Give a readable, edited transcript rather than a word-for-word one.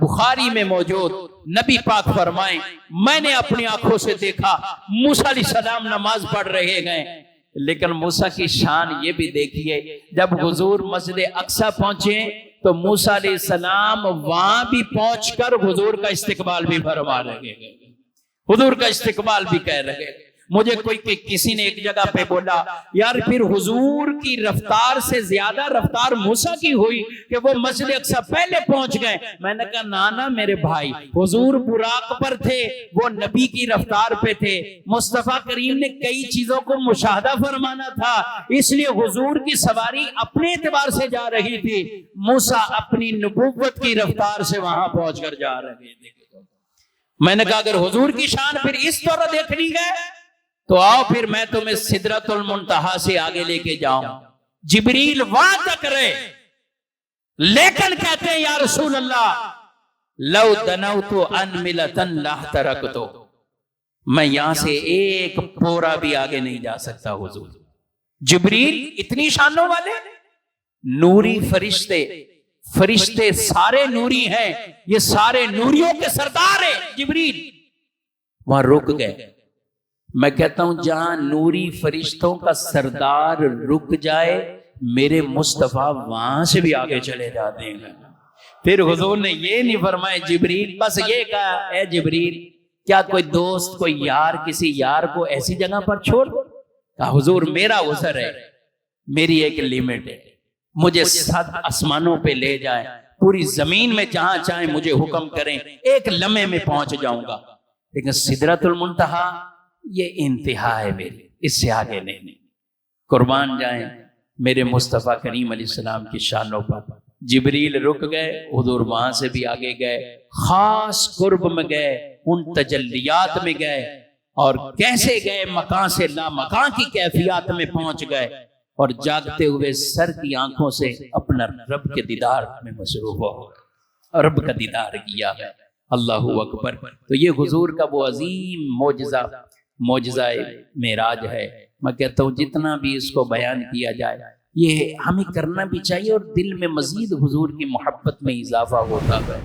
بخاری میں موجود، نبی پاک فرمائیں میں نے اپنی آنکھوں سے دیکھا موسیٰ علیہ السلام نماز پڑھ رہے گئے، لیکن موسیٰ کی شان یہ بھی دیکھیے، جب حضور مسجد اقصی پہنچے تو موسیٰ علیہ السلام وہاں بھی پہنچ کر حضور کا استقبال بھی فرما رہے گئے، حضور کا استقبال بھی کہہ رہے گئے۔ مجھے کسی نے ایک جگہ پہ بولا یار پھر حضور کی رفتار سے زیادہ رفتار موسیٰ کی ہوئی کہ وہ مسجد اقصی پہلے پہنچ گئے۔ میں نے کہا نانا میرے بھائی، حضور براق پر تھے، وہ نبی کی رفتار پہ تھے، مصطفیٰ کریم نے کئی چیزوں کو مشاہدہ فرمانا تھا، اس لیے حضور کی سواری اپنے اعتبار سے جا رہی تھی، موسیٰ اپنی نبوت کی رفتار سے وہاں پہنچ کر جا رہے تھے۔ میں نے کہا اگر حضور کی شان پھر اس طرح دیکھنی ہے تو آؤ پھر میں تمہیں سدرۃ المنتہا سے آگے لے کے جاؤں۔ جبریل وہاں تک رہے، لیکن کہتے ہیں یا رسول اللہ لو دنوت انملۃ لاحترقت، میں یہاں سے ایک پورا بھی آگے نہیں جا سکتا حضور۔ جبریل اتنی شانوں والے، نوری فرشتے سارے نوری ہیں، یہ سارے نوریوں کے سردار ہیں جبریل، وہاں رک گئے۔ میں کہتا ہوں جہاں نوری فرشتوں کا سردار رک جائے میرے مصطفیٰ وہاں سے بھی آگے چلے جاتے ہیں۔ پھر حضور نے یہ نہیں فرمائے جبریل، بس یہ کہا اے جبریل کیا کوئی دوست کوئی یار کسی یار کو ایسی جگہ پر چھوڑ؟ کہا حضور میرا عذر ہے، میری ایک لیمٹ ہے، مجھے 7 آسمانوں پہ لے جائیں، پوری زمین میں جہاں چاہیں مجھے حکم کریں، ایک لمحے میں پہنچ جاؤں گا، لیکن سدرۃ المنتہا یہ انتہا ہے میری، اس سے آگے نہیں۔ قربان جائیں میرے مصطفیٰ کریم علیہ السلام کی شانوں پر۔ جبریل رک گئے، حضور وہاں سے بھی آگے گئے، خاص قرب میں گئے، ان تجلیات میں گئے، اور کیسے گئے مکان سے لا مکان کی کیفیات میں پہنچ گئے، اور جاگتے ہوئے سر کی آنکھوں سے اپنا رب کے دیدار میں مصروف ہو گئے، رب کا دیدار کیا ہے۔ اللہ اکبر۔ تو یہ حضور کا وہ عظیم معجزہ معراج ہے۔ میں کہتا ہوں جتنا بھی اس کو بیان کیا جائے یہ ہمیں کرنا بھی چاہیے، اور دل میں مزید حضور کی محبت میں اضافہ ہوتا ہے۔